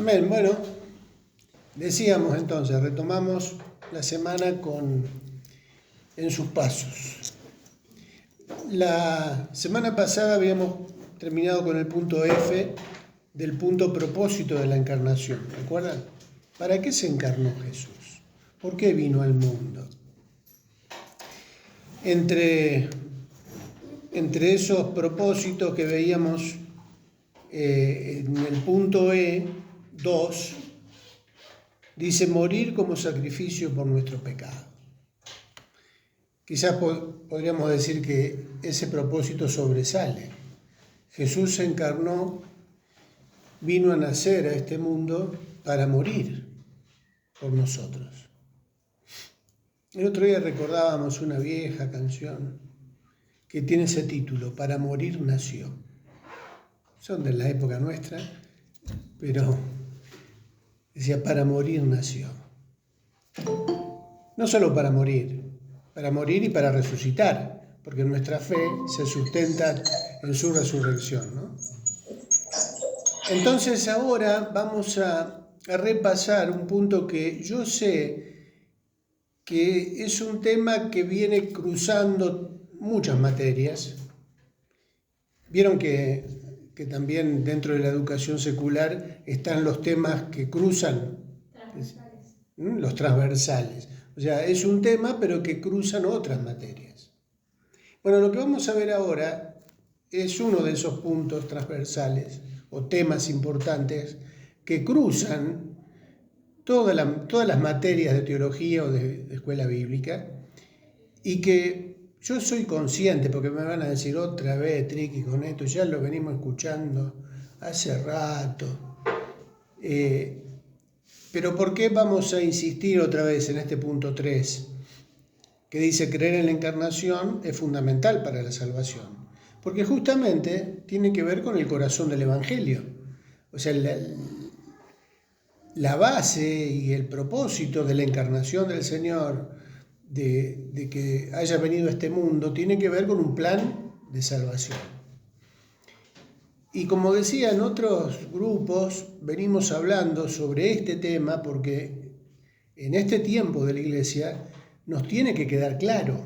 Amén. Bueno, decíamos entonces, retomamos la semana en sus pasos. La semana pasada habíamos terminado con el punto F del punto propósito de la encarnación. ¿Recuerdan? ¿Para qué se encarnó Jesús? ¿Por qué vino al mundo? Entre esos propósitos que veíamos en el punto E2, dice morir como sacrificio por nuestro pecado. Quizás podríamos decir que ese propósito sobresale. Jesús se encarnó, vino a nacer a este mundo para morir por nosotros. El otro día recordábamos una vieja canción que tiene ese título, Para morir nació. Son de la época nuestra, pero decía, para morir nació. No solo para morir y para resucitar, porque nuestra fe se sustenta en su resurrección, ¿no? Entonces ahora vamos a repasar un punto que yo sé que es un tema que viene cruzando muchas materias. Vieron que también dentro de la educación secular están los temas que cruzan, los transversales. O sea, es un tema pero que cruzan otras materias. Bueno, lo que vamos a ver ahora es uno de esos puntos transversales o temas importantes que cruzan todas las materias de teología o de escuela bíblica y que yo soy consciente, porque me van a decir otra vez, Triqui, con esto, ya lo venimos escuchando hace rato. Pero ¿por qué vamos a insistir otra vez en este punto 3? Que dice creer en la encarnación es fundamental para la salvación. Porque justamente tiene que ver con el corazón del Evangelio. O sea, la base y el propósito de la encarnación del Señor, de que haya venido a este mundo, tiene que ver con un plan de salvación. Y como decía, en otros grupos venimos hablando sobre este tema porque en este tiempo de la Iglesia nos tiene que quedar claro.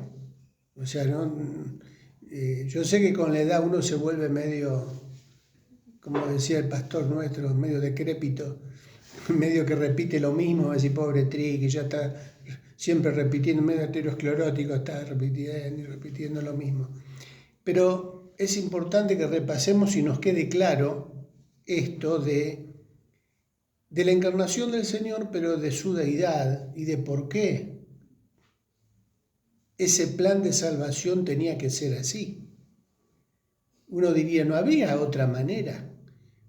O sea, yo sé que con la edad uno se vuelve medio, como decía el pastor nuestro, medio decrépito, medio que repite lo mismo, así pobre Triqui, ya está siempre repitiendo, medio aterosclerótico, está repitiendo lo mismo. Pero es importante que repasemos y nos quede claro esto de la encarnación del Señor, pero de su deidad y de por qué ese plan de salvación tenía que ser así. Uno diría, ¿no habría otra manera?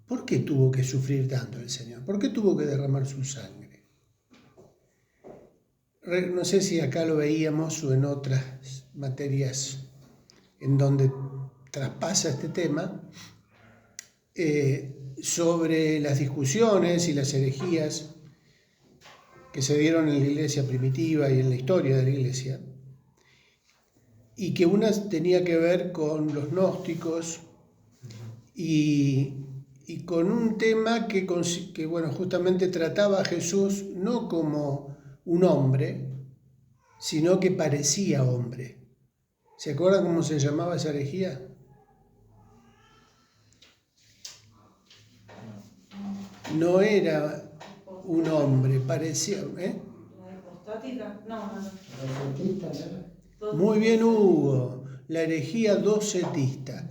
¿Por qué tuvo que sufrir tanto el Señor? ¿Por qué tuvo que derramar su sangre? No sé si acá lo veíamos o en otras materias en donde traspasa este tema, sobre las discusiones y las herejías que se dieron en la iglesia primitiva y en la historia de la iglesia, y que una tenía que ver con los gnósticos y con un tema que bueno, justamente trataba a Jesús no como un hombre, sino que parecía hombre. ¿Se acuerdan cómo se llamaba esa herejía? No era un hombre, parecía... ¿Apostática? No. Muy bien, Hugo. La herejía docetista,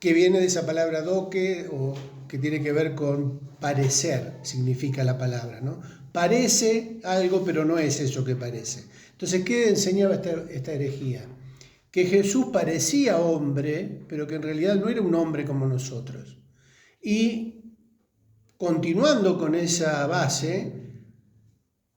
que viene de esa palabra doque, o que tiene que ver con parecer, significa la palabra, ¿no? Parece algo, pero no es eso que parece. Entonces, ¿qué enseñaba esta herejía? Que Jesús parecía hombre, pero que en realidad no era un hombre como nosotros. Y continuando con esa base,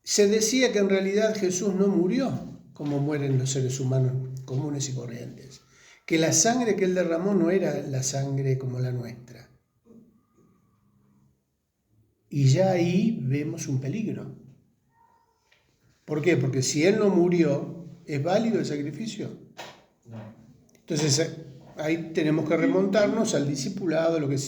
se decía que en realidad Jesús no murió como mueren los seres humanos comunes y corrientes, que la sangre que él derramó no era la sangre como la nuestra. Y ya ahí vemos un peligro. ¿Por qué? Porque si él no murió, ¿es válido el sacrificio? No. Entonces ahí tenemos que remontarnos al discipulado, lo que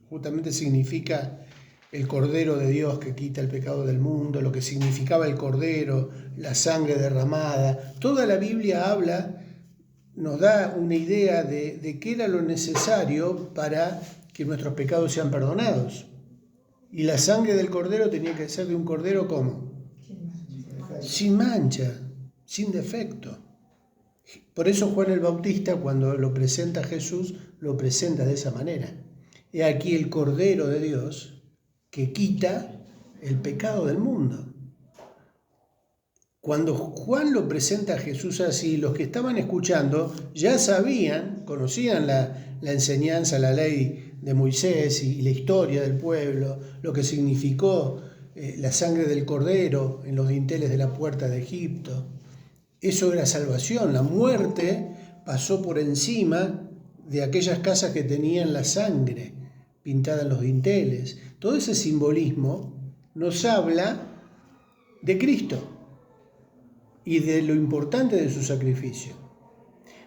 justamente significa el Cordero de Dios que quita el pecado del mundo, lo que significaba el Cordero, la sangre derramada. Toda la Biblia nos da una idea de qué era lo necesario para que nuestros pecados sean perdonados. Y la sangre del Cordero tenía que ser de un Cordero ¿cómo? Sin mancha, sin defecto. Por eso Juan el Bautista, cuando lo presenta a Jesús, lo presenta de esa manera. He aquí el Cordero de Dios que quita el pecado del mundo. Cuando Juan lo presenta a Jesús así, los que estaban escuchando ya sabían, conocían la enseñanza, la ley de Moisés y la historia del pueblo, lo que significó la sangre del Cordero en los dinteles de la puerta de Egipto. Eso era salvación. La muerte pasó por encima de aquellas casas que tenían la sangre pintada en los dinteles. Todo ese simbolismo nos habla de Cristo y de lo importante de su sacrificio.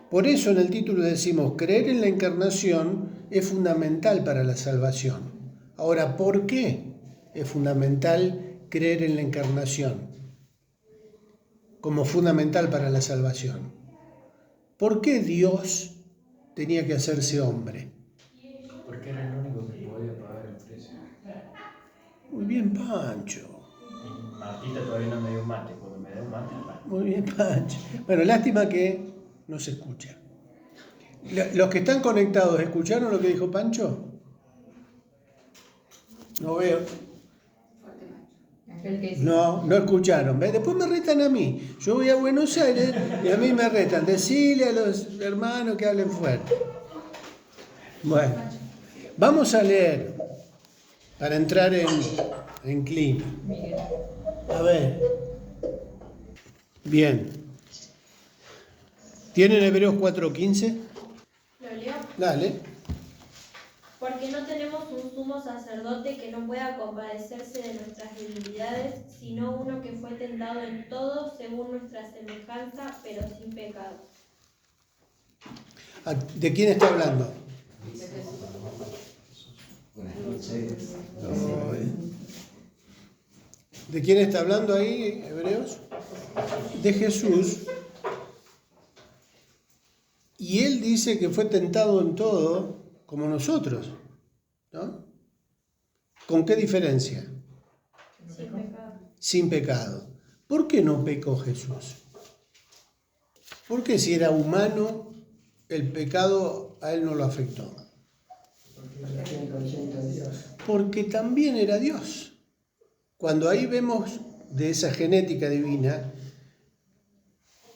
Por eso en el título decimos, creer en la encarnación es fundamental para la salvación. Ahora, ¿por qué es fundamental creer en la encarnación como fundamental para la salvación? ¿Por qué Dios tenía que hacerse hombre? Porque era el único que podía pagar el precio. Muy bien, Pancho. Y Martita todavía no me dio mate. Cuando me dé un mate, Muy bien, Pancho. Bueno, lástima que no se escucha. ¿Los que están conectados escucharon lo que dijo Pancho? No veo. No escucharon. ¿Ves? Después me retan a mí. Yo voy a Buenos Aires y a mí me retan. Decile a los hermanos que hablen fuerte. Bueno, vamos a leer para entrar en clima. A ver. Bien. ¿Tienen Hebreos 4:15? ¿Lo leo? Dale. Porque no tenemos un sumo sacerdote que no pueda compadecerse de nuestras debilidades, sino uno que fue tentado en todo según nuestra semejanza, pero sin pecado. ¿De quién está hablando? ¿De quién está hablando ahí, Hebreos? De Jesús. Y él dice que fue tentado en todo como nosotros, ¿no? ¿Con qué diferencia? Sin pecado. Sin pecado. ¿Por qué no pecó Jesús? Porque si era humano, el pecado a él no lo afectó. Porque también era Dios. Cuando ahí vemos de esa genética divina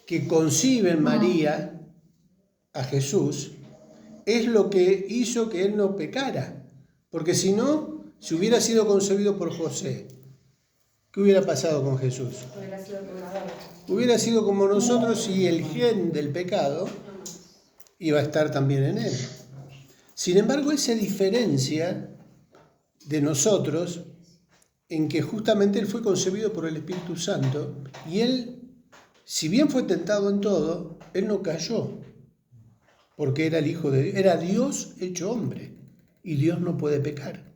que concibe en María a Jesús, es lo que hizo que él no pecara. Porque si no, si hubiera sido concebido por José, ¿qué hubiera pasado con Jesús? Hubiera sido como nosotros y el gen del pecado iba a estar también en él. Sin embargo, él se diferencia de nosotros en que justamente él fue concebido por el Espíritu Santo y él, si bien fue tentado en todo, él no cayó, porque era el Hijo de Dios, era Dios hecho hombre, y Dios no puede pecar.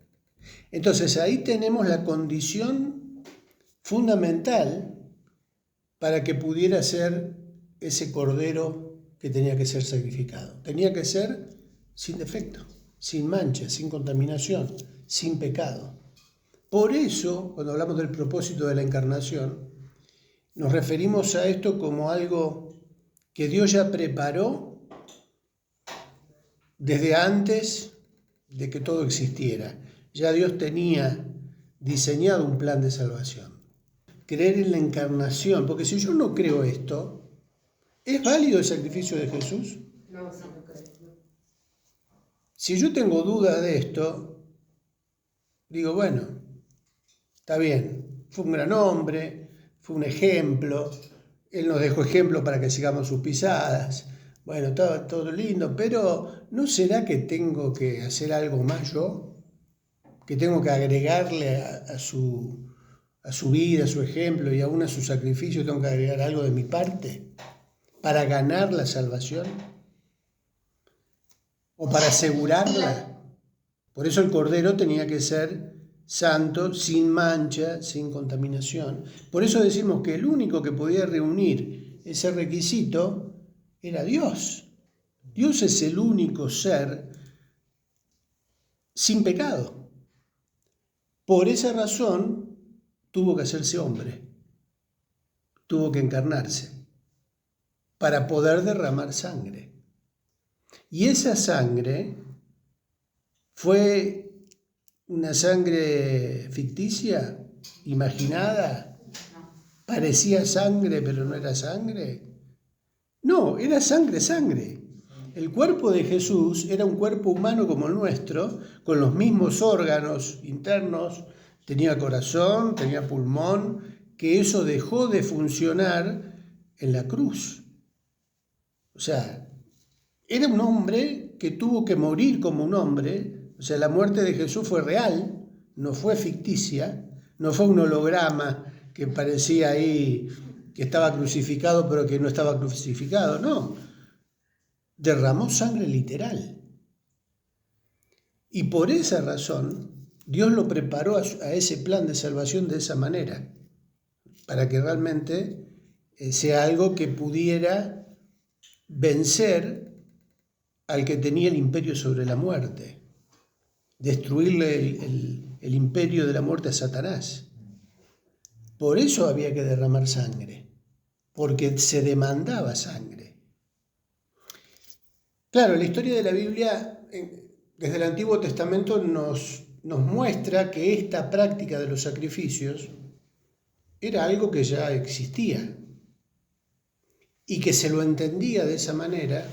Entonces ahí tenemos la condición fundamental para que pudiera ser ese cordero que tenía que ser sacrificado. Tenía que ser sin defecto, sin mancha, sin contaminación, sin pecado. Por eso, cuando hablamos del propósito de la encarnación, nos referimos a esto como algo que Dios ya preparó desde antes de que todo existiera. Ya Dios tenía diseñado un plan de salvación. Creer en la encarnación, porque si yo no creo esto, ¿es válido el sacrificio de Jesús? No, sí, no creo. Si yo tengo dudas de esto, digo, bueno, está bien, fue un gran hombre, fue un ejemplo, él nos dejó ejemplo para que sigamos sus pisadas, bueno, estaba todo lindo, pero ¿no será que tengo que hacer algo más yo? ¿Que tengo que agregarle a su vida, a su ejemplo y aún a su sacrificio, tengo que agregar algo de mi parte para ganar la salvación? ¿O para asegurarla? Por eso el cordero tenía que ser santo, sin mancha, sin contaminación. Por eso decimos que el único que podía reunir ese requisito era Dios. Dios es el único ser sin pecado. Por esa razón tuvo que hacerse hombre, tuvo que encarnarse para poder derramar sangre. Y esa sangre fue una sangre ficticia, imaginada, parecía sangre pero no era sangre. No, era sangre, sangre. El cuerpo de Jesús era un cuerpo humano como el nuestro, con los mismos órganos internos, tenía corazón, tenía pulmón, que eso dejó de funcionar en la cruz. O sea, era un hombre que tuvo que morir como un hombre. O sea, la muerte de Jesús fue real, no fue ficticia, no fue un holograma que parecía ahí que estaba crucificado pero que no estaba crucificado, no. Derramó sangre literal. Y por esa razón, Dios lo preparó a ese plan de salvación de esa manera, para que realmente sea algo que pudiera vencer al que tenía el imperio sobre la muerte, destruirle el imperio de la muerte a Satanás. Por eso había que derramar sangre, porque se demandaba sangre. Claro, la historia de la Biblia, desde el Antiguo Testamento, nos muestra que esta práctica de los sacrificios era algo que ya existía y que se lo entendía de esa manera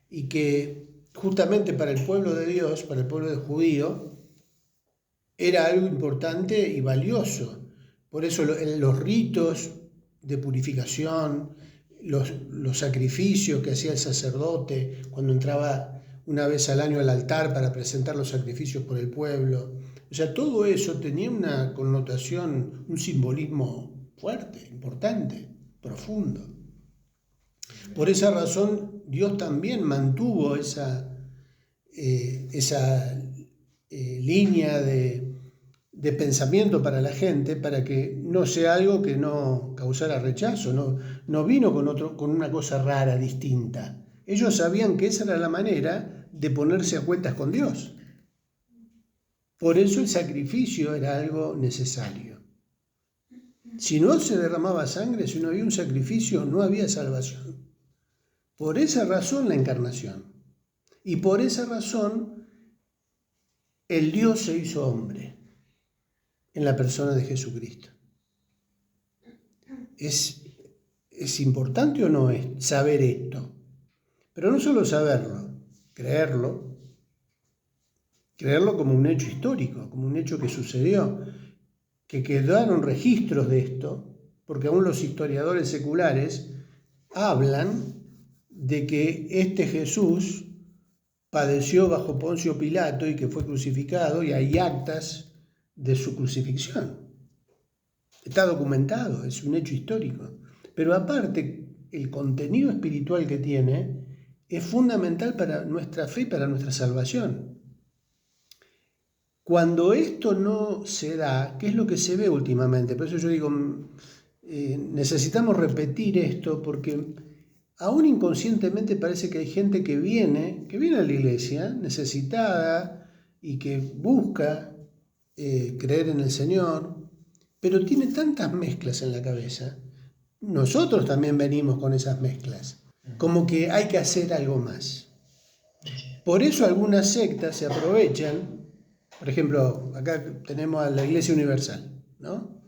y que justamente para el pueblo de Dios, para el pueblo judío, era algo importante y valioso. Por eso los ritos de purificación, los sacrificios que hacía el sacerdote cuando entraba una vez al año al altar para presentar los sacrificios por el pueblo. O sea, todo eso tenía una connotación, un simbolismo fuerte, importante, profundo. Por esa razón, Dios también mantuvo esa línea de pensamiento para la gente, para que no sea algo que no causara rechazo, no vino con una cosa rara, distinta. Ellos sabían que esa era la manera de ponerse a cuentas con Dios. Por eso el sacrificio era algo necesario. Si no se derramaba sangre, si no había un sacrificio, no había salvación. Por esa razón la encarnación. Y por esa razón el Dios se hizo hombre en la persona de Jesucristo. ¿Es importante o no es saber esto? Pero no solo saberlo, creerlo como un hecho histórico, como un hecho que sucedió, que quedaron registros de esto, porque aún los historiadores seculares hablan de que este Jesús padeció bajo Poncio Pilato y que fue crucificado, y hay actas de su crucifixión. Está documentado, es un hecho histórico. Pero aparte, el contenido espiritual que tiene es fundamental para nuestra fe y para nuestra salvación. Cuando esto no se da, ¿qué es lo que se ve últimamente? Por eso yo digo, necesitamos repetir esto, porque aún inconscientemente parece que hay gente que viene a la iglesia necesitada y que busca creer en el Señor, pero tiene tantas mezclas en la cabeza. Nosotros también venimos con esas mezclas, como que hay que hacer algo más. Por eso algunas sectas se aprovechan. Por ejemplo, acá tenemos a la Iglesia Universal, ¿no?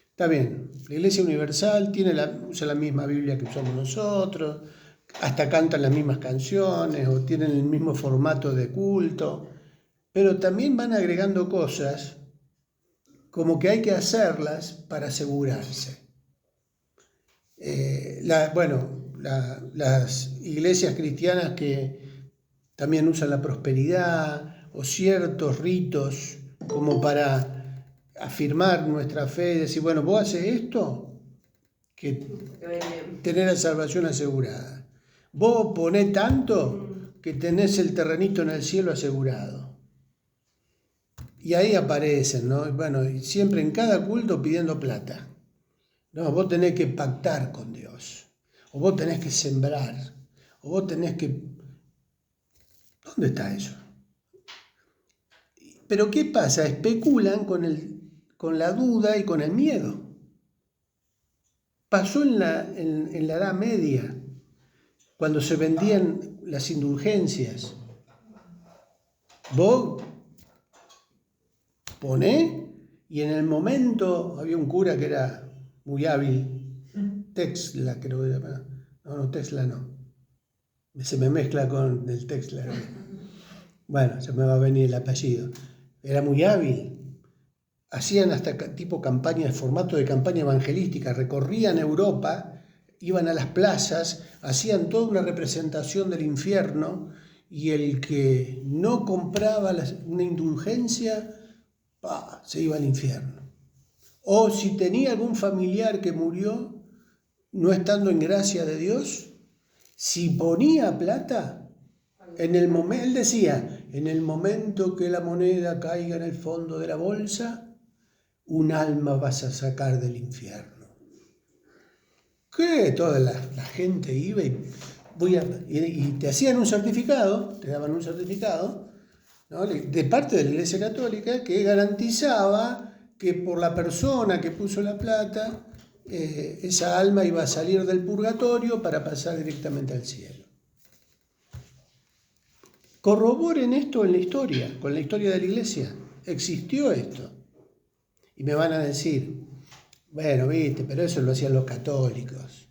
Está bien, la Iglesia Universal usa la misma Biblia que usamos nosotros, hasta cantan las mismas canciones o tienen el mismo formato de culto, pero también van agregando cosas como que hay que hacerlas para asegurarse. Las iglesias cristianas que también usan la prosperidad o ciertos ritos como para afirmar nuestra fe y decir, bueno, vos haces esto, que tenés la salvación asegurada. Vos ponés tanto que tenés el terrenito en el cielo asegurado. Y ahí aparecen, ¿no? Bueno, y siempre en cada culto pidiendo plata. No, vos tenés que pactar con Dios. O vos tenés que sembrar. O vos tenés que... ¿Dónde está eso? Pero ¿qué pasa? Especulan con la duda y con el miedo. Pasó en la Edad Media, cuando se vendían las indulgencias. Vos poné, y en el momento había un cura que era muy hábil, Texla, creo que era. No, Texla no. Se me mezcla con el Texla. Bueno, se me va a venir el apellido. Era muy hábil. Hacían hasta tipo campaña, formato de campaña evangelística, recorrían Europa, iban a las plazas, hacían toda una representación del infierno, y el que no compraba una indulgencia, se iba al infierno. O si tenía algún familiar que murió no estando en gracia de Dios, si ponía plata, él decía, en el momento que la moneda caiga en el fondo de la bolsa, un alma vas a sacar del infierno. Que toda la gente iba y te hacían un certificado, te daban un certificado, ¿no? De parte de la Iglesia Católica, que garantizaba que por la persona que puso la plata, esa alma iba a salir del purgatorio para pasar directamente al cielo. Corroboren esto en la historia, con la historia de la Iglesia. Existió esto. Y me van a decir, bueno, viste, pero eso lo hacían los católicos.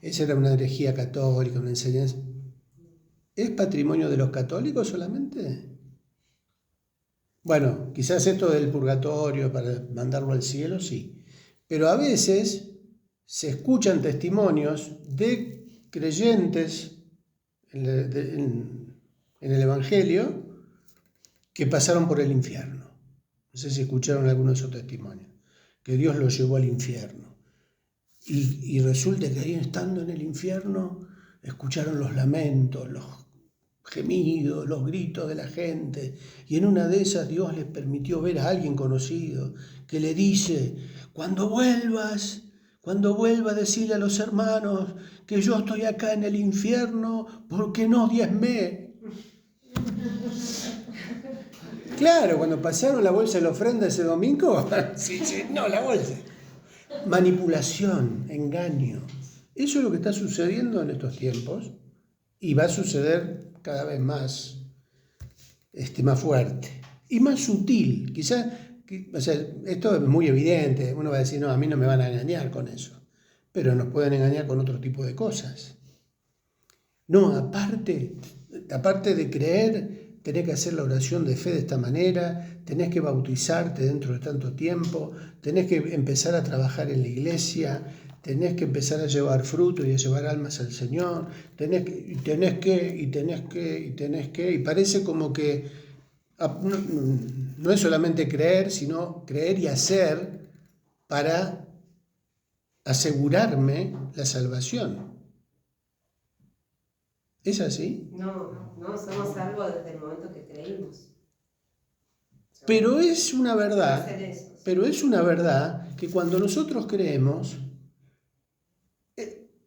Esa era una herejía católica, una enseñanza. ¿Es patrimonio de los católicos solamente? Bueno, quizás esto del purgatorio para mandarlo al cielo, sí. Pero a veces se escuchan testimonios de creyentes en el Evangelio que pasaron por el infierno. No sé si escucharon algunos de esos testimonios, que Dios los llevó al infierno. Y resulta que ahí, estando en el infierno, escucharon los lamentos, los gemidos, los gritos de la gente. Y en una de esas Dios les permitió ver a alguien conocido que le dice, cuando vuelvas, decirle a los hermanos que yo estoy acá en el infierno porque no diezmé. Claro, cuando pasaron la bolsa de la ofrenda ese domingo, la bolsa. Manipulación, engaño. Eso es lo que está sucediendo en estos tiempos y va a suceder cada vez más, más fuerte y más sutil. Quizás, esto es muy evidente. Uno va a decir, no, a mí no me van a engañar con eso. Pero nos pueden engañar con otro tipo de cosas. No, aparte de creer, tenés que hacer la oración de fe de esta manera, tenés que bautizarte dentro de tanto tiempo, tenés que empezar a trabajar en la iglesia, tenés que empezar a llevar fruto y a llevar almas al Señor, tenés que, y parece como que no es solamente creer, sino creer y hacer para asegurarme la salvación. ¿Es así? No, somos salvos desde el momento que creímos. Pero es una verdad que cuando nosotros creemos,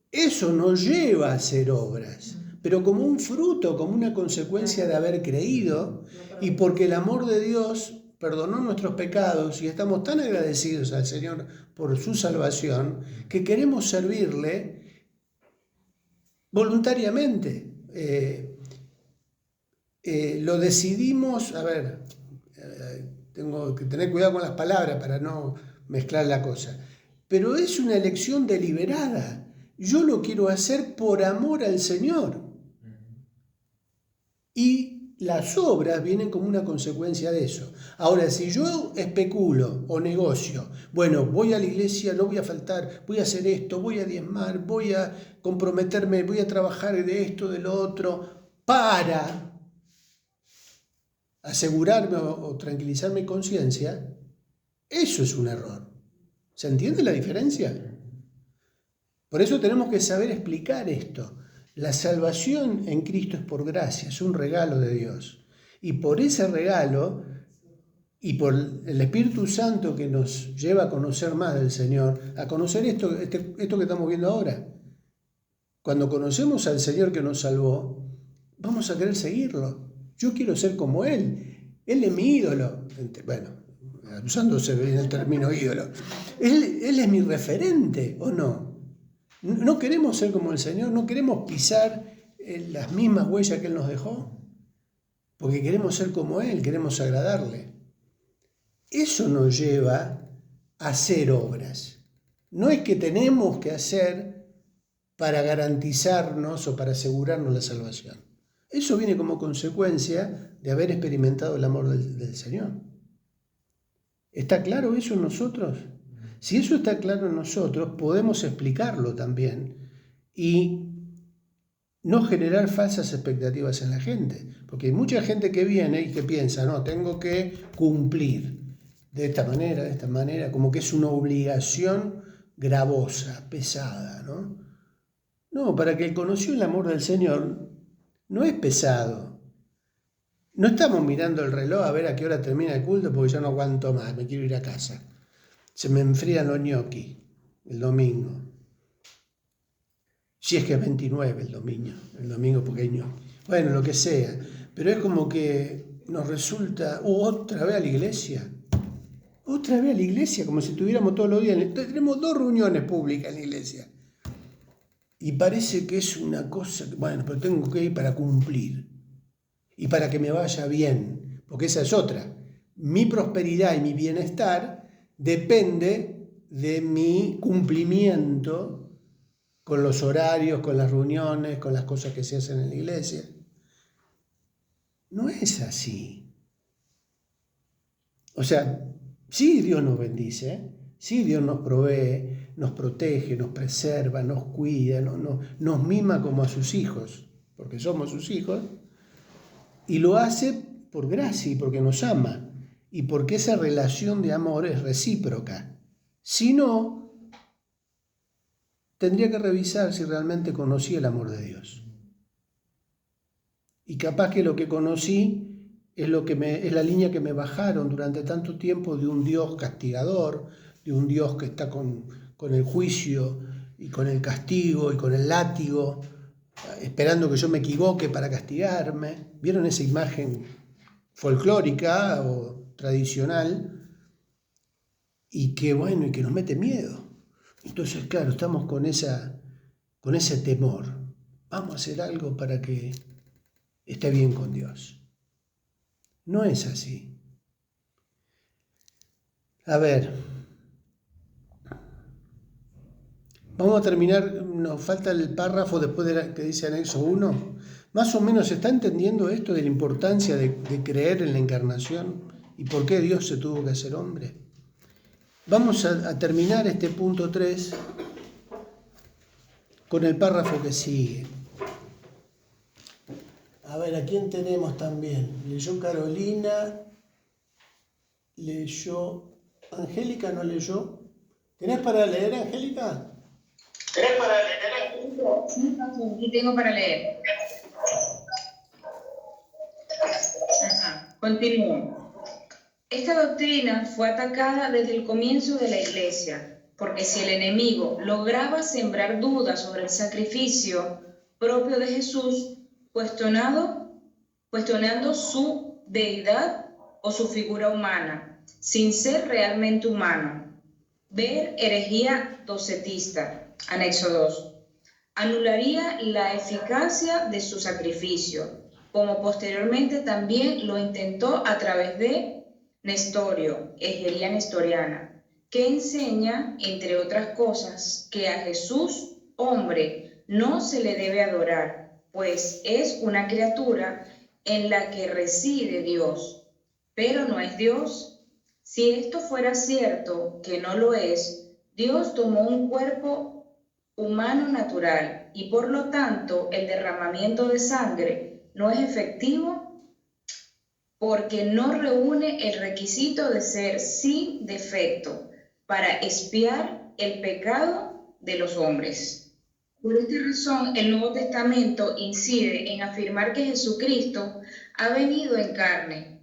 eso nos lleva a hacer obras, pero como un fruto, como una consecuencia de haber creído, y porque el amor de Dios perdonó nuestros pecados y estamos tan agradecidos al Señor por su salvación, que queremos servirle voluntariamente. Lo decidimos, tengo que tener cuidado con las palabras para no mezclar la cosa, pero es una elección deliberada. Yo lo quiero hacer por amor al Señor. Y las obras vienen como una consecuencia de eso. Ahora, si yo especulo o negocio, bueno, voy a la iglesia, no voy a faltar, voy a hacer esto, voy a diezmar, voy a comprometerme, voy a trabajar de esto, de lo otro, para asegurarme o tranquilizar mi conciencia, eso es un error. ¿Se entiende la diferencia? Por eso tenemos que saber explicar esto. La salvación en Cristo es por gracia, es un regalo de Dios. Y por ese regalo y por el Espíritu Santo que nos lleva a conocer más del Señor, a conocer esto que estamos viendo ahora. Cuando conocemos al Señor que nos salvó, vamos a querer seguirlo. Yo quiero ser como Él. Él es mi ídolo. Bueno, usándose en el término ídolo. Él es mi referente, ¿o no? ¿No queremos ser como el Señor? ¿No queremos pisar las mismas huellas que Él nos dejó? Porque queremos ser como Él, queremos agradarle. Eso nos lleva a hacer obras. No es que tenemos que hacer para garantizarnos o para asegurarnos la salvación. Eso viene como consecuencia de haber experimentado el amor del Señor. ¿Está claro eso en nosotros? Si eso está claro en nosotros, podemos explicarlo también y no generar falsas expectativas en la gente. Porque hay mucha gente que viene y que piensa, no, tengo que cumplir de esta manera, como que es una obligación gravosa, pesada, ¿no? No, para que conoció el amor del Señor no es pesado. No estamos mirando el reloj a ver a qué hora termina el culto porque ya no aguanto más, me quiero ir a casa. Se me enfrían los ñoquis el domingo. Si es que es 29 el domingo porque hay ñoquis. Bueno, lo que sea. Pero es como que nos resulta, otra vez a la iglesia. Otra vez a la iglesia, como si tuviéramos todos los días. Tenemos 2 reuniones públicas en la iglesia. Y parece que es una cosa, bueno, pero tengo que ir para cumplir. Y para que me vaya bien. Porque esa es otra. Mi prosperidad y mi bienestar depende de mi cumplimiento con los horarios, con las reuniones, con las cosas que se hacen en la iglesia. No es así. O sea, sí Dios nos bendice, sí Dios nos provee, nos protege, nos preserva, nos cuida, nos mima como a sus hijos, porque somos sus hijos, y lo hace por gracia y porque nos ama, y porque esa relación de amor es recíproca. Si no, tendría que revisar si realmente conocí el amor de Dios. Y capaz que lo que conocí es la línea que me bajaron durante tanto tiempo de un Dios castigador, de un Dios que está con el juicio y con el castigo y con el látigo, esperando que yo me equivoque para castigarme. ¿Vieron esa imagen folclórica o tradicional? Y que nos mete miedo. Entonces, claro, estamos con ese temor. Vamos a hacer algo para que esté bien con Dios. No es así. A ver, vamos a terminar, nos falta el párrafo después que dice anexo 1. Más o menos, ¿se está entendiendo esto de la importancia de creer en la encarnación y por qué Dios se tuvo que hacer hombre? Vamos a terminar este punto 3 con el párrafo que sigue. A ver, ¿a quién tenemos también? Leyó Carolina, leyó Angélica, ¿no leyó? ¿Tenés para leer, Angélica? ¿Tenés para leer, Angélica? Sí, aquí tengo para leer. Ajá, continúo. Esta doctrina fue atacada desde el comienzo de la Iglesia, porque si el enemigo lograba sembrar dudas sobre el sacrificio propio de Jesús, cuestionando su deidad o su figura humana, sin ser realmente humano, ver herejía docetista, anexo 2, anularía la eficacia de su sacrificio, como posteriormente también lo intentó a través de Nestorio, herejías nestoriana, que enseña, entre otras cosas, que a Jesús, hombre, no se le debe adorar, pues es una criatura en la que reside Dios, pero no es Dios. Si esto fuera cierto, que no lo es, Dios tomó un cuerpo humano natural y por lo tanto el derramamiento de sangre no es efectivo porque no reúne el requisito de ser sin defecto para expiar el pecado de los hombres. Por esta razón, el Nuevo Testamento incide en afirmar que Jesucristo ha venido en carne,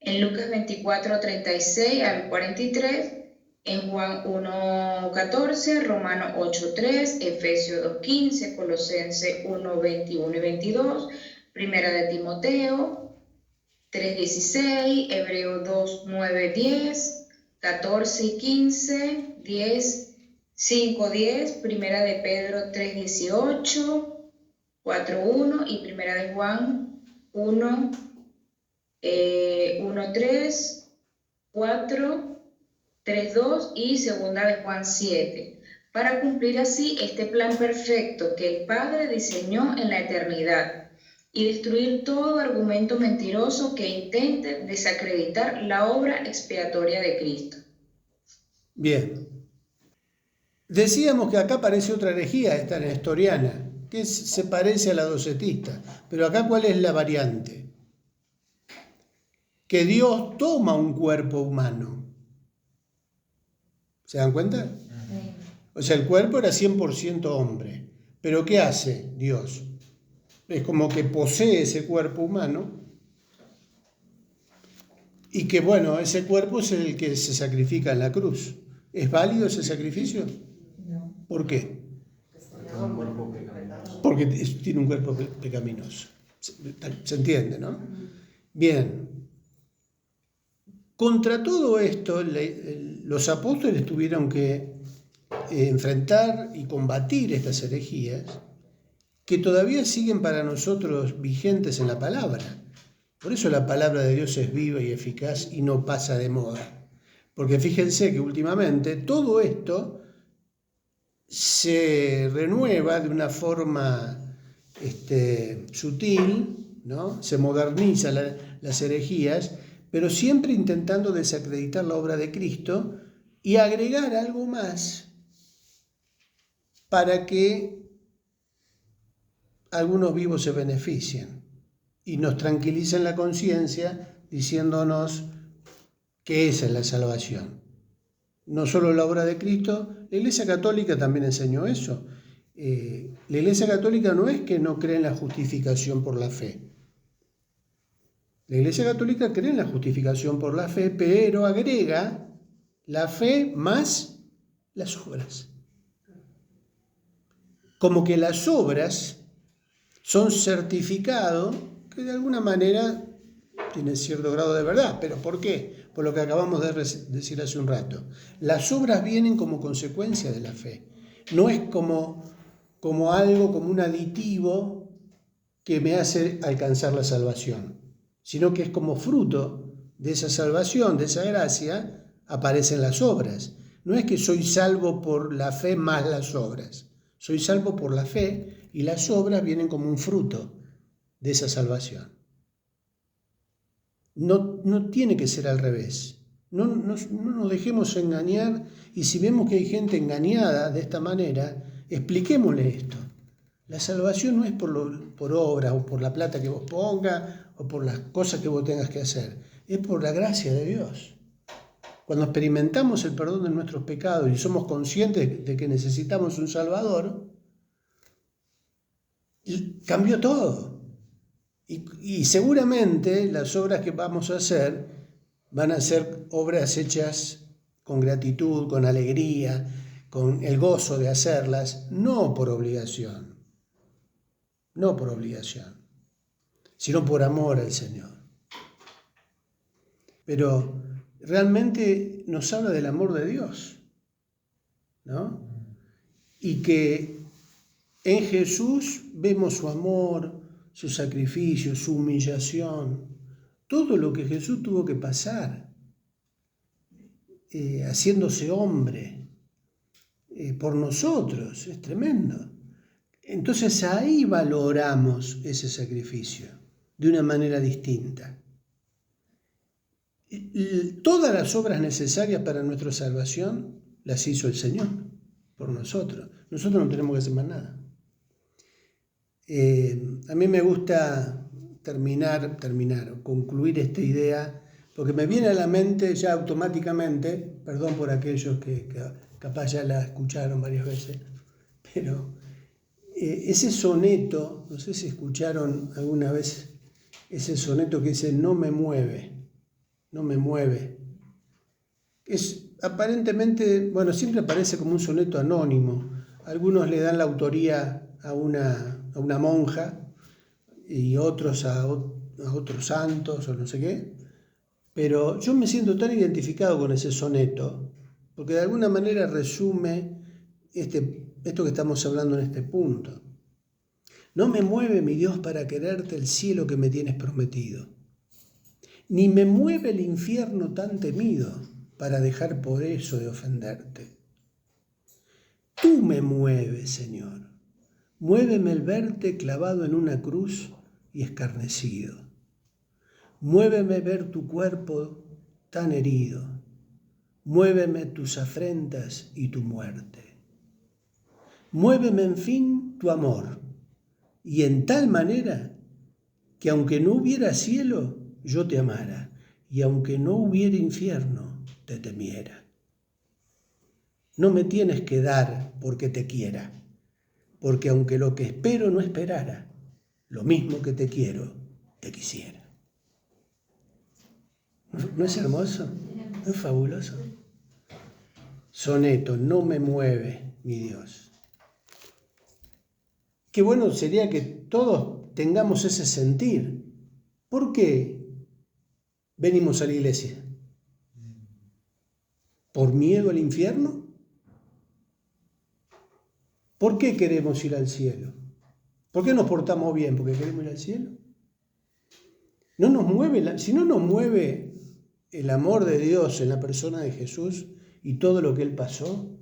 en Lucas 24, 36 al 43, en Juan 1, 14, Romanos 8, 3, Efesios 2, 15, Colosenses 1, 21 y 22, Primera de Timoteo 3, 16, Hebreos 2, 9, 10, 14 y 15, 10, 5, 10, Primera de Pedro 3, 18, 4, 1 y Primera de Juan 1, 1, 3, 4, 3, 2 y Segunda de Juan 7, para cumplir así este plan perfecto que el Padre diseñó en la eternidad y destruir todo argumento mentiroso que intente desacreditar la obra expiatoria de Cristo. Bien. Decíamos que acá aparece otra herejía, esta nestoriana, que se parece a la docetista, pero acá ¿cuál es la variante? Que Dios toma un cuerpo humano. ¿Se dan cuenta? O sea, el cuerpo era 100% hombre, pero ¿qué hace Dios? Es como que posee ese cuerpo humano y que, bueno, ese cuerpo es el que se sacrifica en la cruz. ¿Es válido ese sacrificio? No. ¿Por qué? Porque es un cuerpo pecaminoso. Porque tiene un cuerpo pecaminoso. ¿Se entiende, no? Bien. Contra todo esto, los apóstoles tuvieron que enfrentar y combatir estas herejías que todavía siguen para nosotros vigentes en la palabra. Por eso la palabra de Dios es viva y eficaz y no pasa de moda. Porque fíjense que últimamente todo esto se renueva de una forma sutil, ¿no? Se moderniza las herejías, pero siempre intentando desacreditar la obra de Cristo y agregar algo más para que algunos vivos se beneficien y nos tranquilicen la conciencia diciéndonos que esa es la salvación. No solo la obra de Cristo, la Iglesia Católica también enseñó eso. La Iglesia Católica no es que no cree en la justificación por la fe. La Iglesia Católica cree en la justificación por la fe, pero agrega la fe más las obras. Como que las obras son certificado que de alguna manera tienen cierto grado de verdad. ¿Pero por qué? Por lo que acabamos de decir hace un rato. Las obras vienen como consecuencia de la fe. No es como algo, como un aditivo que me hace alcanzar la salvación, sino que es como fruto de esa salvación, de esa gracia, aparecen las obras. No es que soy salvo por la fe más las obras. Soy salvo por la fe y las obras vienen como un fruto de esa salvación. No tiene que ser al revés. No nos dejemos engañar, y si vemos que hay gente engañada de esta manera, expliquémosle esto. La salvación no es por obras o por la plata que vos pongas o por las cosas que vos tengas que hacer. Es por la gracia de Dios. Cuando experimentamos el perdón de nuestros pecados y somos conscientes de que necesitamos un Salvador, cambió todo. Y seguramente las obras que vamos a hacer van a ser obras hechas con gratitud, con alegría, con el gozo de hacerlas, no por obligación, sino por amor al Señor. Pero realmente nos habla del amor de Dios, ¿no? Y que en Jesús vemos su amor, su sacrificio, su humillación, todo lo que Jesús tuvo que pasar, haciéndose hombre por nosotros, es tremendo. Entonces ahí valoramos ese sacrificio de una manera distinta. Todas las obras necesarias para nuestra salvación las hizo el Señor por nosotros. Nosotros no tenemos que hacer más nada. A mí me gusta concluir esta idea, porque me viene a la mente ya automáticamente, perdón por aquellos que capaz ya la escucharon varias veces, pero ese soneto, no sé si escucharon alguna vez ese soneto que dice: no me mueve, no me mueve. Es aparentemente, bueno, siempre aparece como un soneto anónimo. Algunos le dan la autoría a una monja y otros a otros santos o no sé qué. Pero yo me siento tan identificado con ese soneto, porque de alguna manera resume esto que estamos hablando en este punto. No me mueve, mi Dios, para quererte el cielo que me tienes prometido, ni me mueve el infierno tan temido para dejar por eso de ofenderte. Tú me mueves, Señor. Muéveme el verte clavado en una cruz y escarnecido. Muéveme ver tu cuerpo tan herido. Muéveme tus afrentas y tu muerte. Muéveme, en fin, tu amor, y en tal manera que aunque no hubiera cielo, yo te amara, y aunque no hubiera infierno, te temiera. No me tienes que dar porque te quiera, porque aunque lo que espero no esperara, lo mismo que te quiero, te quisiera. ¿No es hermoso? ¿No es fabuloso? Soneto, no me mueve, mi Dios. Qué bueno sería que todos tengamos ese sentir. ¿Por qué venimos a la iglesia? ¿Por miedo al infierno? ¿Por qué queremos ir al cielo? ¿Por qué nos portamos bien? ¿Porque queremos ir al cielo? No nos mueve, si no nos mueve el amor de Dios en la persona de Jesús y todo lo que Él pasó,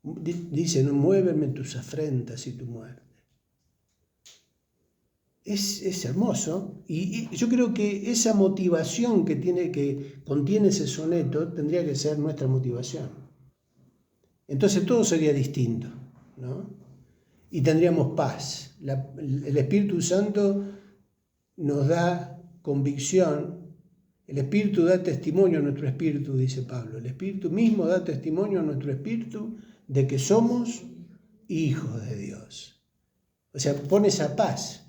dice, no, muéveme tus afrentas y tu muerte. Es hermoso y yo creo que esa motivación que contiene ese soneto tendría que ser nuestra motivación. Entonces todo sería distinto, ¿no? Y tendríamos paz. El Espíritu Santo nos da convicción, el Espíritu da testimonio a nuestro espíritu, dice Pablo. El Espíritu mismo da testimonio a nuestro espíritu de que somos hijos de Dios. O sea, pone esa paz.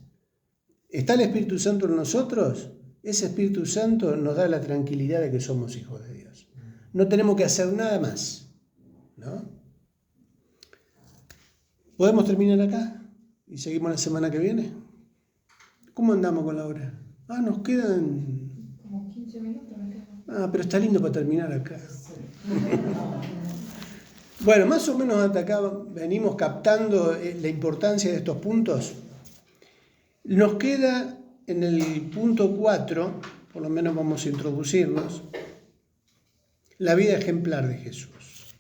¿Está el Espíritu Santo en nosotros? Ese Espíritu Santo nos da la tranquilidad de que somos hijos de Dios. No tenemos que hacer nada más, ¿no? ¿Podemos terminar acá? ¿Y seguimos la semana que viene? ¿Cómo andamos con la hora? Nos quedan... Como 15 minutos. pero está lindo para terminar acá. Bueno, más o menos hasta acá venimos captando la importancia de estos puntos. Nos queda en el punto 4, por lo menos vamos a introducirnos, la vida ejemplar de Jesús.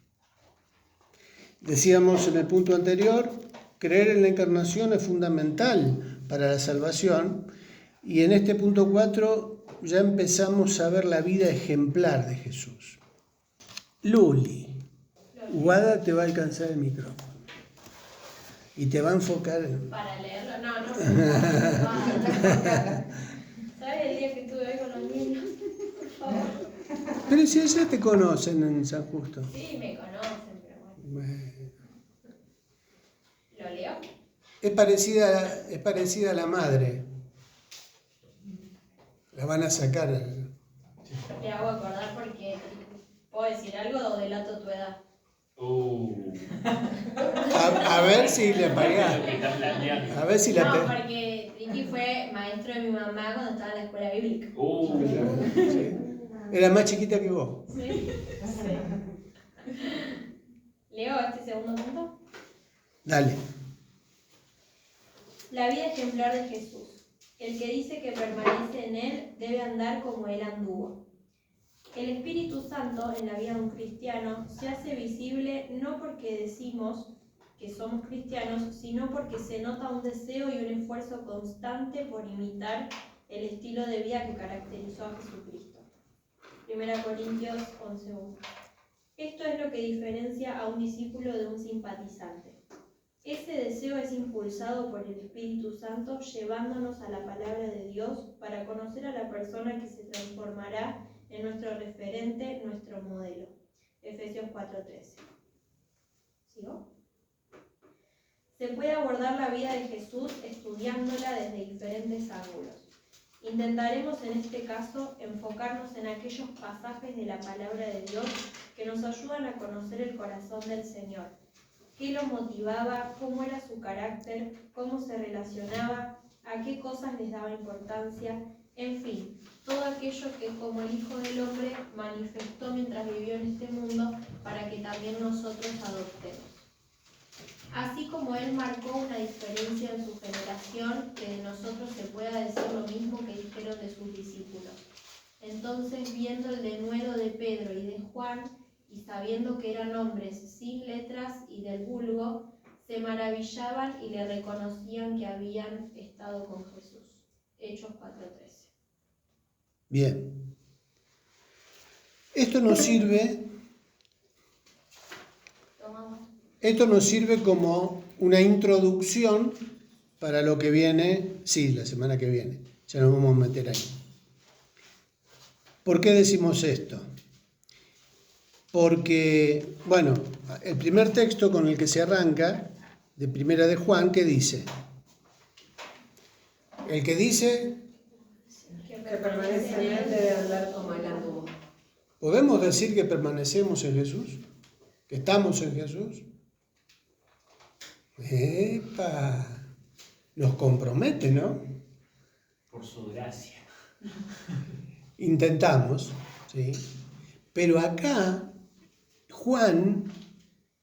Decíamos en el punto anterior, creer en la encarnación es fundamental para la salvación, y en este punto 4 ya empezamos a ver la vida ejemplar de Jesús. Luli, Guada te va a alcanzar el micrófono y te va a enfocar. Para leerlo, no. ¿Sabes el día que estuve hoy con los niños? Por favor. Pero si ya te conocen en San Justo. Sí, me conocen, pero bueno. ¿Lo leo? Es parecida a la madre. La van a sacar. Le hago acordar porque puedo decir algo o delato tu edad. A ver si le pagás. A ver si la No, porque Ricky fue maestro de mi mamá cuando estaba en la escuela bíblica. Sí. Era más chiquita que vos. Sí. ¿Leo este segundo punto? Dale. La vida ejemplar de Jesús. El que dice que permanece en Él debe andar como Él anduvo. El Espíritu Santo en la vida de un cristiano se hace visible no porque decimos que somos cristianos, sino porque se nota un deseo y un esfuerzo constante por imitar el estilo de vida que caracterizó a Jesucristo. 1 Corintios 11:1. Esto es lo que diferencia a un discípulo de un simpatizante. Ese deseo es impulsado por el Espíritu Santo llevándonos a la palabra de Dios para conocer a la persona que se transformará en nuestro referente, nuestro modelo. Efesios 4:13. ¿Sigo? Se puede abordar la vida de Jesús estudiándola desde diferentes ángulos. Intentaremos en este caso enfocarnos en aquellos pasajes de la palabra de Dios que nos ayudan a conocer el corazón del Señor. ¿Qué lo motivaba? ¿Cómo era su carácter? ¿Cómo se relacionaba? ¿A qué cosas les daba importancia? En fin, todo aquello que como el Hijo del Hombre manifestó mientras vivió en este mundo para que también nosotros adoptemos. Así como Él marcó una diferencia en su generación, que de nosotros se pueda decir lo mismo que dijeron de sus discípulos. Entonces, viendo el denuedo de Pedro y de Juan, y sabiendo que eran hombres sin letras y del vulgo, se maravillaban y le reconocían que habían estado con Jesús. Hechos 4:13. Bien. Esto nos sirve como una introducción para lo que viene, sí, la semana que viene. Ya nos vamos a meter ahí. ¿Por qué decimos esto? Porque, bueno, el primer texto con el que se arranca, de Primera de Juan, ¿qué dice? El que dice, Que permanece en él debe andar como él anduvo. ¿podemos decir que permanecemos en Jesús? ¿Que estamos en Jesús? ¡Epa! Nos compromete, ¿no? Por su gracia. Intentamos, ¿sí? Pero acá Juan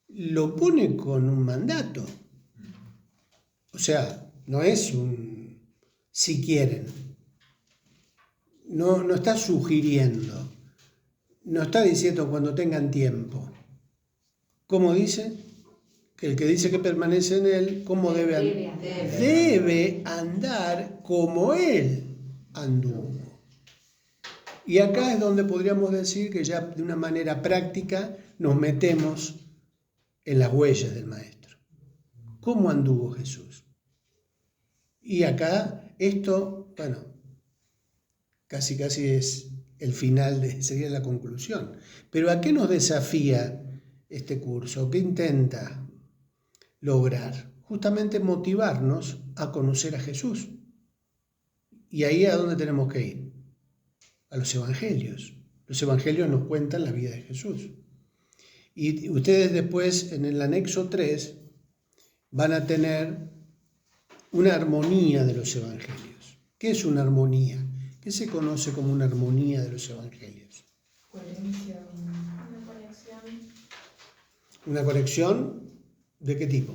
lo pone con un mandato. O sea, no es un si quieren. No está sugiriendo. No está diciendo cuando tengan tiempo. ¿Cómo dice? Que el que dice que permanece en él, ¿cómo debe andar? Debe andar como él anduvo. Y acá es donde podríamos decir que ya de una manera práctica nos metemos en las huellas del Maestro. ¿Cómo anduvo Jesús? Y acá esto, bueno, casi es el final, sería la conclusión. Pero ¿a qué nos desafía este curso? ¿Qué intenta lograr? Justamente motivarnos a conocer a Jesús. ¿Y ahí a dónde tenemos que ir? A los evangelios. Los evangelios nos cuentan la vida de Jesús. Y ustedes después, en el anexo 3, van a tener una armonía de los evangelios. ¿Qué es una armonía? ¿Qué se conoce como una armonía de los evangelios? Coherencia. Una conexión. ¿Una conexión de qué tipo?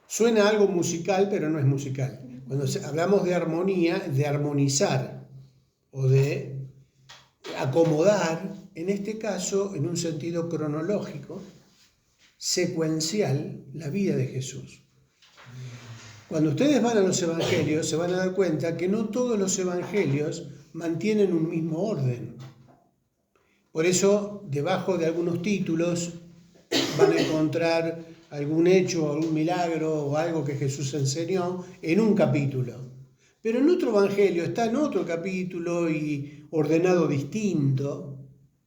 Suena algo musical, pero no es musical. Cuando hablamos de armonía, de armonizar o de acomodar, en este caso, en un sentido cronológico, secuencial, la vida de Jesús. Cuando ustedes van a los evangelios, se van a dar cuenta que no todos los evangelios mantienen un mismo orden. Por eso, debajo de algunos títulos, van a encontrar algún hecho, algún milagro o algo que Jesús enseñó en un capítulo. Pero en otro evangelio está en otro capítulo y ordenado distinto,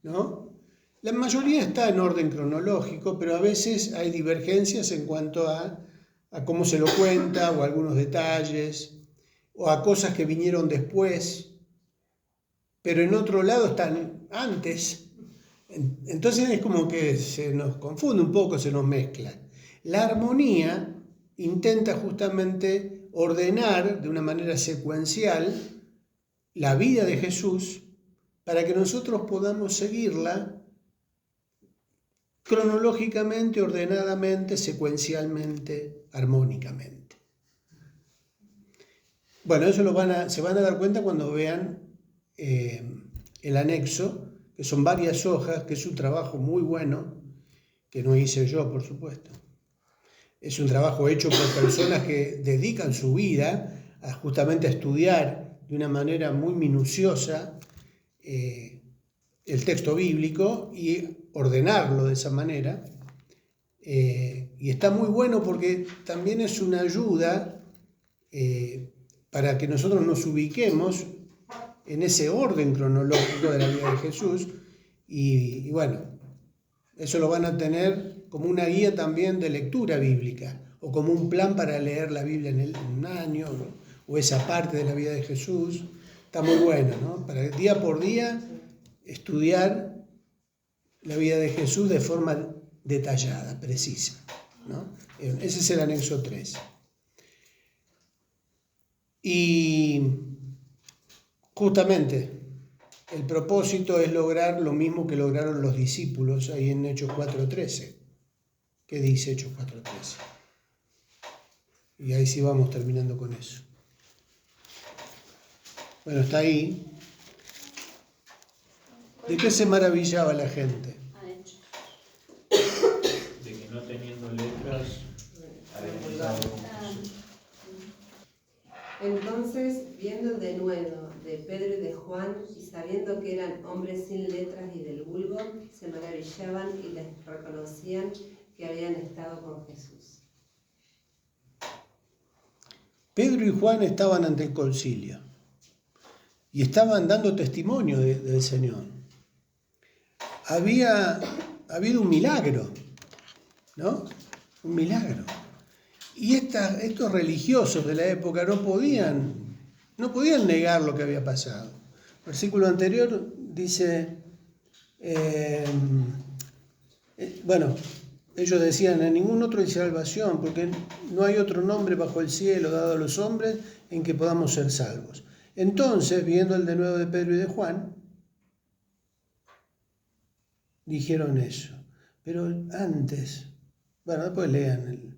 ¿no? La mayoría está en orden cronológico, pero a veces hay divergencias en cuanto a cómo se lo cuenta, o a algunos detalles, o a cosas que vinieron después, pero en otro lado están antes. Entonces es como que se nos confunde un poco, se nos mezcla. La armonía intenta justamente ordenar de una manera secuencial la vida de Jesús para que nosotros podamos seguirla cronológicamente, ordenadamente, secuencialmente, armónicamente. Bueno, eso se van a dar cuenta cuando vean el anexo, que son varias hojas, que es un trabajo muy bueno, que no hice yo, por supuesto. Es un trabajo hecho por personas que dedican su vida justamente a estudiar de una manera muy minuciosa el texto bíblico y ordenarlo de esa manera. Y está muy bueno porque también es una ayuda para que nosotros nos ubiquemos en ese orden cronológico de la vida de Jesús. Y bueno, eso lo van a tener como una guía también de lectura bíblica o como un plan para leer la Biblia en un año o esa parte de la vida de Jesús. Está muy bueno, ¿no? Para día por día estudiar la vida de Jesús de forma detallada, precisa, ¿no? Ese es el anexo 3. Y justamente el propósito es lograr lo mismo que lograron los discípulos ahí en Hechos 4:13. ¿Qué dice Hechos 4:13? Y ahí sí vamos terminando con eso. Bueno, está ahí. ¿De qué se maravillaba la gente? De que no teniendo letras, habían quedado confusos. Entonces, viendo el denuedo de Pedro y de Juan, y sabiendo que eran hombres sin letras y del vulgo, se maravillaban y les reconocían que habían estado con Jesús. Pedro y Juan estaban ante el concilio y estaban dando testimonio del Señor. Había habido un milagro, ¿no? Un milagro. Y estos religiosos de la época no podían negar lo que había pasado. El versículo anterior dice, ellos decían, en ningún otro hay salvación, porque no hay otro nombre bajo el cielo dado a los hombres en que podamos ser salvos. Entonces, viendo el denuedo de Pedro y de Juan, dijeron eso. Pero antes, después lean.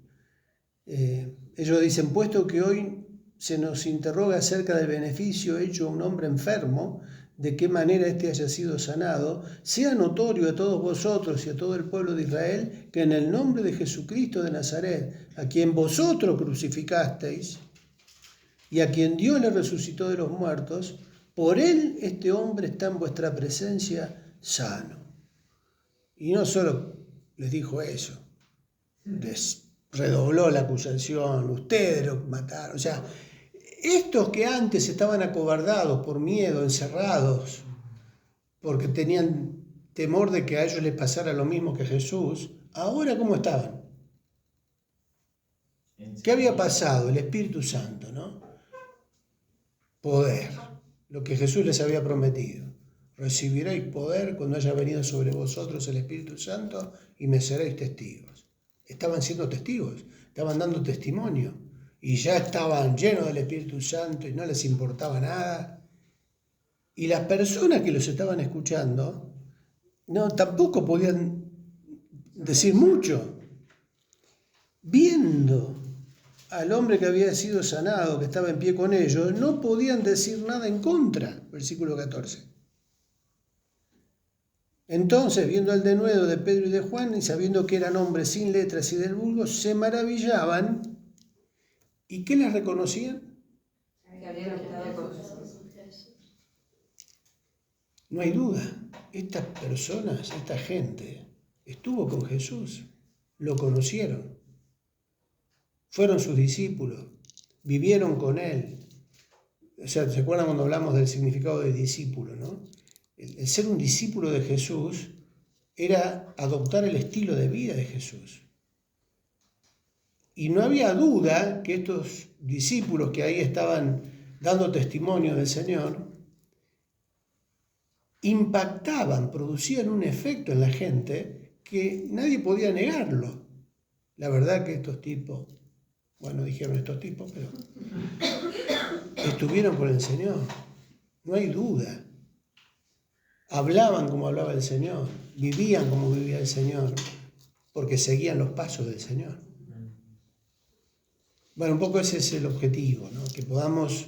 Ellos dicen, puesto que hoy se nos interroga acerca del beneficio hecho a un hombre enfermo, de qué manera éste haya sido sanado, sea notorio a todos vosotros y a todo el pueblo de Israel que en el nombre de Jesucristo de Nazaret, a quien vosotros crucificasteis y a quien Dios le resucitó de los muertos, por él este hombre está en vuestra presencia sano. Y no solo les dijo eso, les redobló la acusación, ustedes lo mataron. O sea, estos que antes estaban acobardados por miedo, encerrados, porque tenían temor de que a ellos les pasara lo mismo que a Jesús, ahora ¿cómo estaban? ¿Qué había pasado? El Espíritu Santo, ¿no? Poder, lo que Jesús les había prometido. Recibiréis poder cuando haya venido sobre vosotros el Espíritu Santo y me seréis testigos. Estaban siendo testigos, estaban dando testimonio y ya estaban llenos del Espíritu Santo y no les importaba nada. Y las personas que los estaban escuchando tampoco podían decir mucho. Viendo al hombre que había sido sanado, que estaba en pie con ellos, no podían decir nada en contra. Versículo 14. Entonces, viendo el denuedo de Pedro y de Juan, y sabiendo que eran hombres sin letras y del vulgo, se maravillaban. ¿Y qué les reconocían? Que habían estado con Jesús. No hay duda, estas personas, esta gente, estuvo con Jesús, lo conocieron, fueron sus discípulos, vivieron con él. O sea, ¿se acuerdan cuando hablamos del significado de discípulo, no? El ser un discípulo de Jesús era adoptar el estilo de vida de Jesús. Y no había duda que estos discípulos que ahí estaban dando testimonio del Señor impactaban, producían un efecto en la gente que nadie podía negarlo. La verdad que estos tipos, dijeron estos tipos, pero estuvieron con el Señor, no hay duda. Hablaban como hablaba el Señor, vivían como vivía el Señor, porque seguían los pasos del Señor. Bueno, un poco ese es el objetivo, ¿no? Que podamos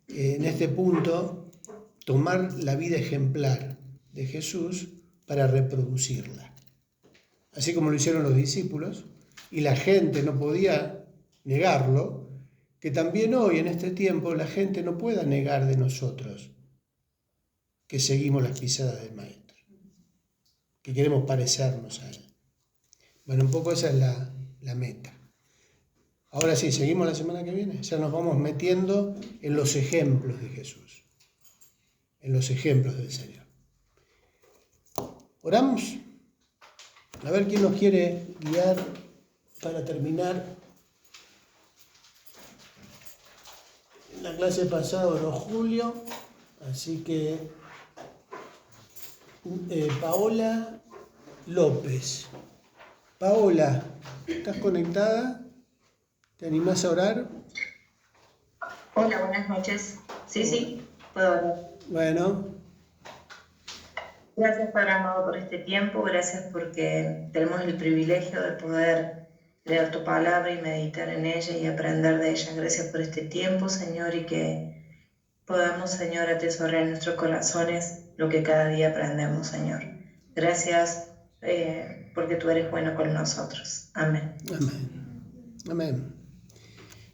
en este punto tomar la vida ejemplar de Jesús para reproducirla. Así como lo hicieron los discípulos, y la gente no podía negarlo, que también hoy en este tiempo la gente no pueda negar de nosotros que seguimos las pisadas del Maestro, que queremos parecernos a Él. Bueno, un poco esa es la meta. Ahora sí, seguimos la semana que viene. Ya nos vamos metiendo en los ejemplos de Jesús, en los ejemplos del Señor. Oramos. A ver quién nos quiere guiar para terminar La clase pasada oró Julio, así que Paola López. Paola, ¿estás conectada? ¿Te animás a orar? Hola, buenas noches. Sí, puedo hablar. Bueno, Gracias, Padre amado, por este tiempo. Gracias porque tenemos el privilegio de poder leer tu palabra y meditar en ella y aprender de ella. Gracias por este tiempo, Señor, y que podamos, Señor, atesorar en nuestros corazones lo que cada día aprendemos, Señor. Gracias porque tú eres bueno con nosotros. Amén. amén. Amén.